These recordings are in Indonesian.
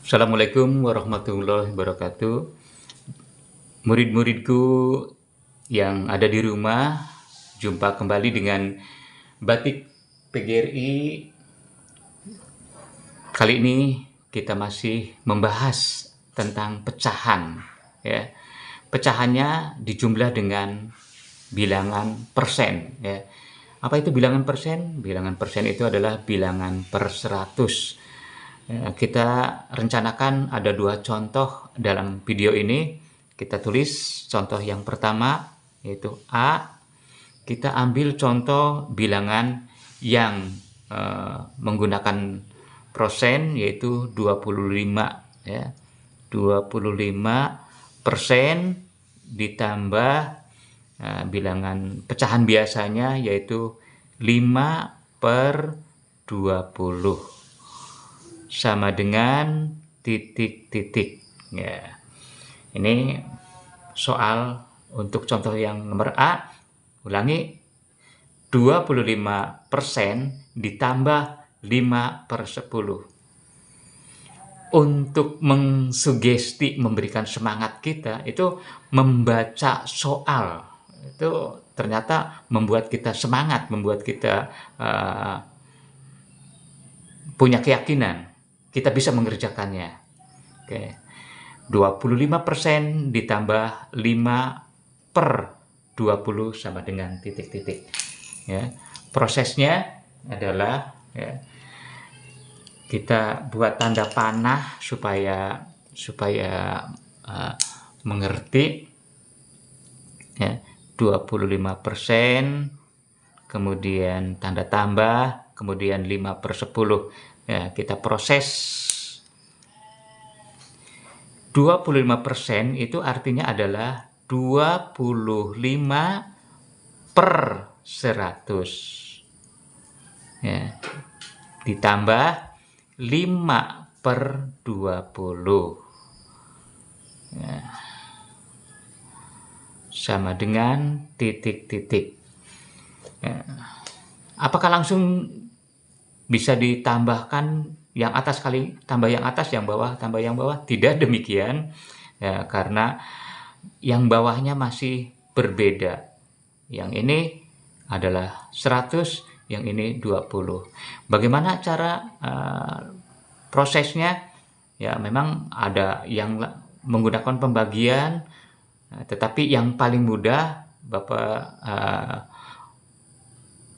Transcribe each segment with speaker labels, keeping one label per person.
Speaker 1: Assalamualaikum warahmatullahi wabarakatuh. Murid-muridku yang ada di rumah, jumpa kembali dengan Batik PGRI. Kali ini kita masih membahas tentang pecahan, ya. Pecahannya dijumlah dengan bilangan persen, ya. Apa itu bilangan persen? Bilangan persen itu adalah bilangan per 100. Kita rencanakan ada dua contoh dalam video ini. Kita tulis contoh yang pertama, yaitu A. Kita ambil contoh bilangan yang menggunakan persen, yaitu 25. Ya. 25% ditambah bilangan pecahan biasanya, yaitu 5/20. Sama dengan titik-titik, ya. Ini soal untuk contoh yang nomor A. Ulangi, 25% ditambah 5/10. Untuk mengsugesti, memberikan semangat kita, itu membaca soal itu ternyata membuat kita semangat, membuat kita punya keyakinan kita bisa mengerjakannya. Oke. 25% ditambah 5/20 sama dengan titik-titik. Ya. Prosesnya adalah, ya, kita buat tanda panah supaya mengerti, ya. 25%, kemudian tanda tambah, kemudian 5/10. Ya, kita proses. 25% itu artinya adalah 25/100. Ya, ditambah 5/20. Ya, sama dengan titik-titik. Ya. Apakah langsung bisa ditambahkan yang atas kali tambah yang atas, yang bawah tambah yang bawah? Tidak demikian, ya, karena yang bawahnya masih berbeda. Yang ini adalah 100, yang ini 20. Bagaimana cara prosesnya? Ya, memang ada yang menggunakan pembagian, tetapi yang paling mudah Bapak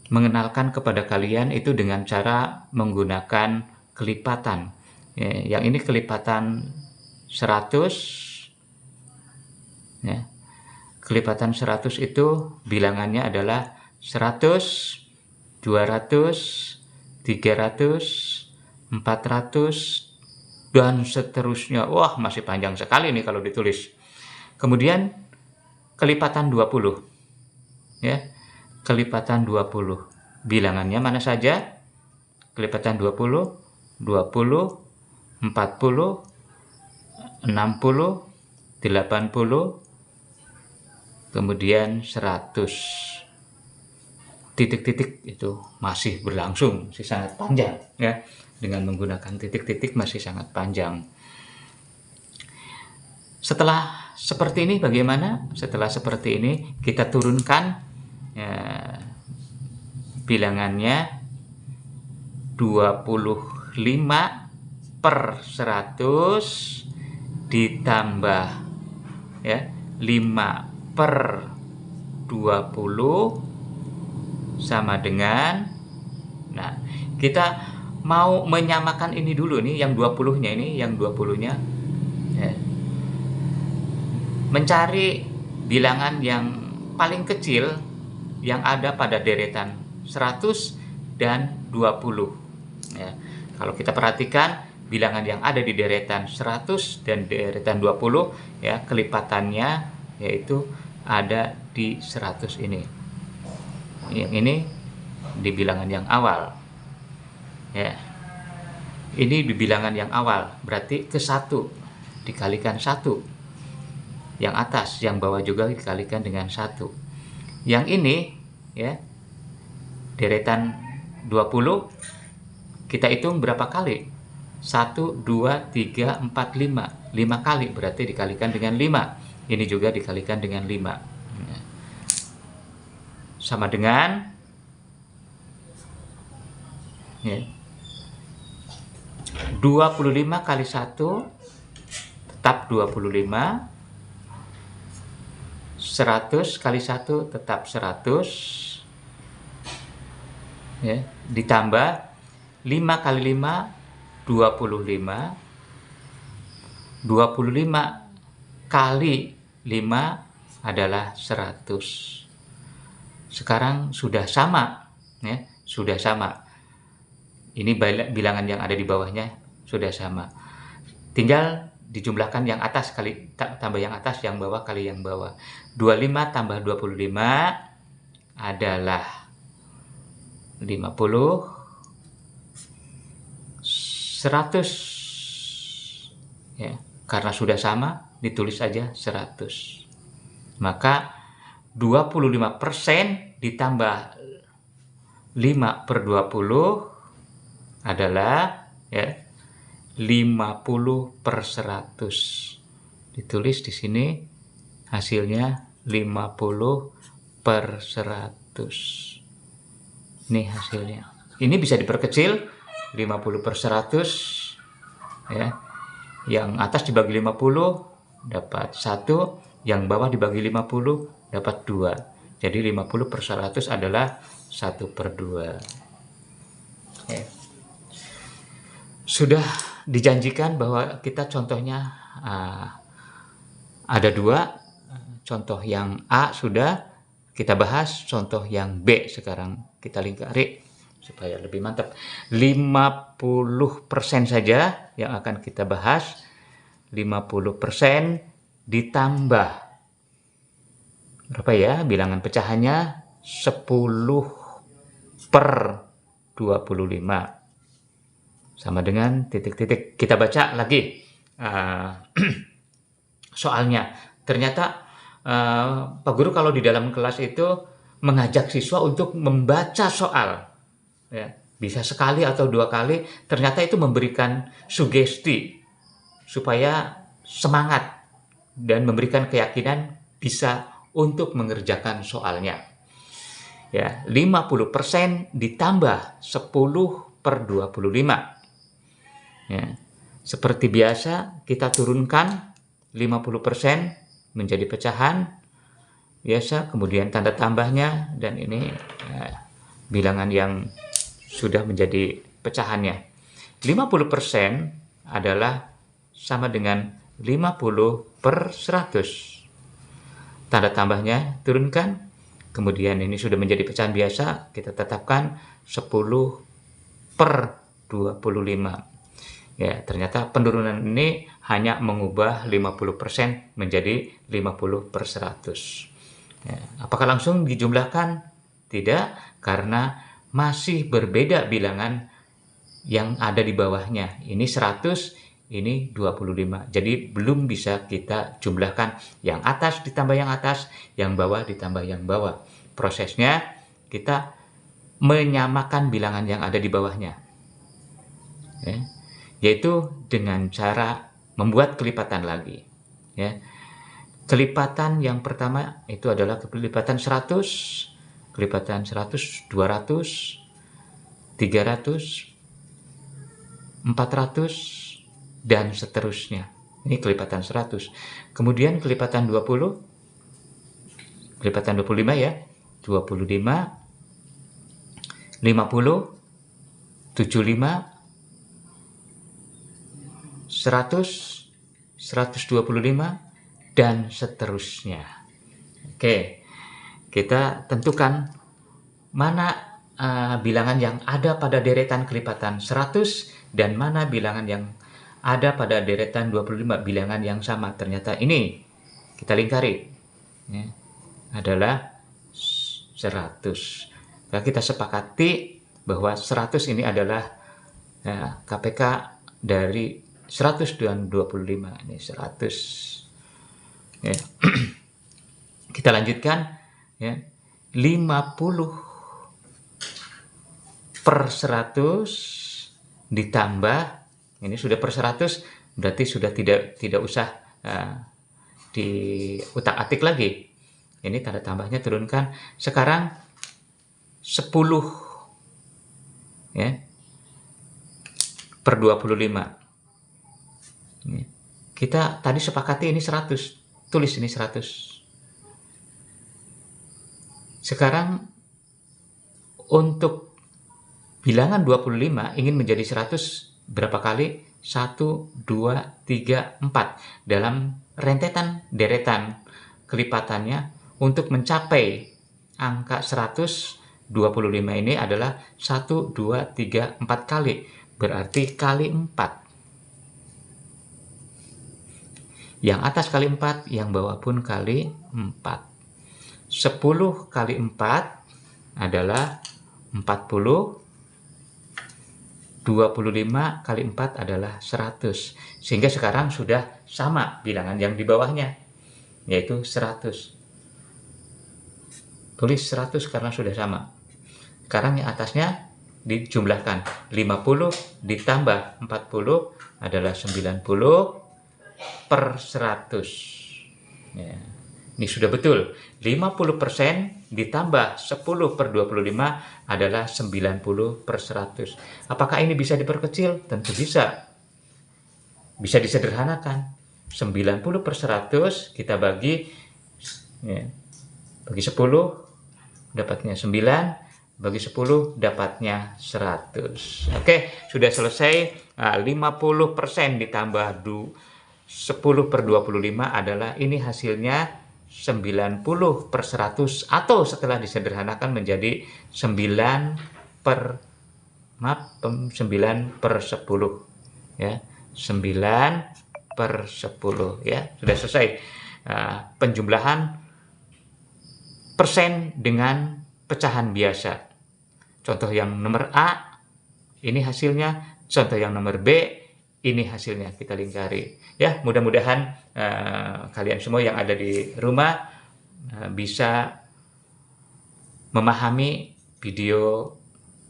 Speaker 1: mengenalkan kepada kalian itu dengan cara menggunakan kelipatan. Yang ini kelipatan 100. Ya. Kelipatan 100 itu bilangannya adalah 100, 200, 300, 400, dan seterusnya. Wah, masih panjang sekali nih kalau ditulis. Kemudian kelipatan 20. Ya. Kelipatan 20. Bilangannya mana saja? Kelipatan 20, 20, 40, 60, 80, kemudian 100. Titik-titik itu masih berlangsung, masih sangat panjang, ya. Dengan menggunakan titik-titik masih sangat panjang. Setelah seperti ini bagaimana? Setelah seperti ini kita turunkan, ya, bilangannya 25/100 ditambah, ya, 5/20 sama dengan, nah, kita mau menyamakan ini dulu nih, yang 20-nya ini, yang 20-nya, ya, mencari bilangan yang paling kecil yang ada pada deretan 100 dan 20. Ya, kalau kita perhatikan bilangan yang ada di deretan 100 dan deretan 20, ya, kelipatannya yaitu ada di 100 ini. Yang ini di bilangan yang awal. Ya. Ini di bilangan yang awal, berarti ke 1 dikalikan 1. Yang atas, yang bawah juga dikalikan dengan 1. Yang ini, ya, deretan 20, kita hitung berapa kali? 1, 2, 3, 4, 5. 5 kali berarti dikalikan dengan 5. Ini juga dikalikan dengan 5. Sama dengan ya, 25 kali 1 tetap 25. 100 kali 1 tetap 100. Ya, ditambah 5 kali 5 25. 25 kali 5 adalah 100. Sekarang sudah sama, ya, sudah sama. Ini bilangan yang ada di bawahnya sudah sama. Tinggal dijumlahkan yang atas kali tambah yang atas, yang bawah kali yang bawah. 25 tambah 25 adalah 50. 100. Ya, karena sudah sama, ditulis aja 100. Maka 25% ditambah 5 per 20 adalah ya 50 per 100. Ditulis di sini hasilnya 50 per 100. Ini hasilnya. Ini bisa diperkecil 50 per 100 ya. Yang atas dibagi 50 dapat 1, yang bawah dibagi 50 dapat 2. Jadi 50 per 100 adalah 1 per 2. Ya. Sudah dijanjikan bahwa kita contohnya ada 2. Contoh yang A sudah kita bahas, contoh yang B sekarang kita lingkari supaya lebih mantap. 50% saja yang akan kita bahas. 50% ditambah berapa ya bilangan pecahannya? 10 per 25 sama dengan titik-titik. Kita baca lagi soalnya. Ternyata Pak Guru kalau di dalam kelas itu mengajak siswa untuk membaca soal, ya, bisa sekali atau 2 kali, ternyata itu memberikan sugesti supaya semangat dan memberikan keyakinan bisa untuk mengerjakan soalnya. Ya, 50% ditambah 10 per 25. Ya, seperti biasa kita turunkan 50% menjadi pecahan biasa, kemudian tanda tambahnya, dan ini bilangan yang sudah menjadi pecahannya. 50% adalah sama dengan 50 per 100. Tanda tambahnya turunkan, kemudian ini sudah menjadi pecahan biasa, kita tetapkan 10 per 25. Ya, ternyata penurunan ini hanya mengubah 50% menjadi 50 per 100. Ya, apakah langsung dijumlahkan? Tidak, karena masih berbeda bilangan yang ada di bawahnya. Ini 100, ini 25. Jadi belum bisa kita jumlahkan. Yang atas ditambah yang atas, yang bawah ditambah yang bawah. Prosesnya kita menyamakan bilangan yang ada di bawahnya. Ya, yaitu dengan cara membuat kelipatan lagi. Ya. Kelipatan yang pertama itu adalah kelipatan 100, kelipatan 100, 200, 300, 400, dan seterusnya. Ini kelipatan 100. Kemudian kelipatan 20, kelipatan 25 ya, 25, 50, 75, 100, 125, dan seterusnya. Oke, kita tentukan mana bilangan yang ada pada deretan kelipatan 100 dan mana bilangan yang ada pada deretan 25, bilangan yang sama. Ternyata ini kita lingkari ya, adalah 100. Nah, kita sepakati bahwa 100 ini adalah KPK dari 100 dan 25. Ini 100. Ya. Kita lanjutkan ya. 50 per 100 ditambah Ini sudah per 100, berarti sudah tidak usah diutak-atik lagi. Ini tanda tambahnya turunkan. Sekarang 10 ya, per 25. Kita tadi sepakati ini 100, tulis ini 100. Sekarang untuk bilangan 25 ingin menjadi 100 berapa kali? 1, 2, 3, 4. Dalam rentetan deretan kelipatannya untuk mencapai angka 125 ini adalah 1, 2, 3, 4 kali. Berarti kali 4. Yang atas kali 4, yang bawah pun kali 4. 10 kali 4 adalah 40. 25 kali 4 adalah 100. Sehingga sekarang sudah sama bilangan yang di bawahnya, yaitu 100. Tulis 100 karena sudah sama. Sekarang yang atasnya dijumlahkan. 50 ditambah 40 adalah 90 per 100. Ya, ini sudah betul. 50% ditambah 10 per 25 adalah 90 per 100. Apakah ini bisa diperkecil? Tentu bisa. Bisa disederhanakan. 90 per 100 kita bagi 10, dapatnya 9. Bagi 10 dapatnya 100. Oke, sudah selesai. 50% ditambah 10 per 25 adalah ini hasilnya 90 per 100, atau setelah disederhanakan menjadi 9 per 10 ya, 9 per 10 ya. Sudah selesai penjumlahan persen dengan pecahan biasa. Contoh yang nomor A ini hasilnya, contoh yang nomor B ini hasilnya, kita lingkari ya. Mudah-mudahan kalian semua yang ada di rumah bisa memahami video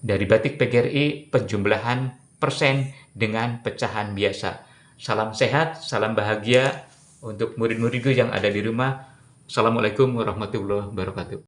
Speaker 1: dari Batik PGRI penjumlahan persen dengan pecahan biasa. Salam sehat, salam bahagia untuk murid-muridku yang ada di rumah. Assalamualaikum warahmatullahi wabarakatuh.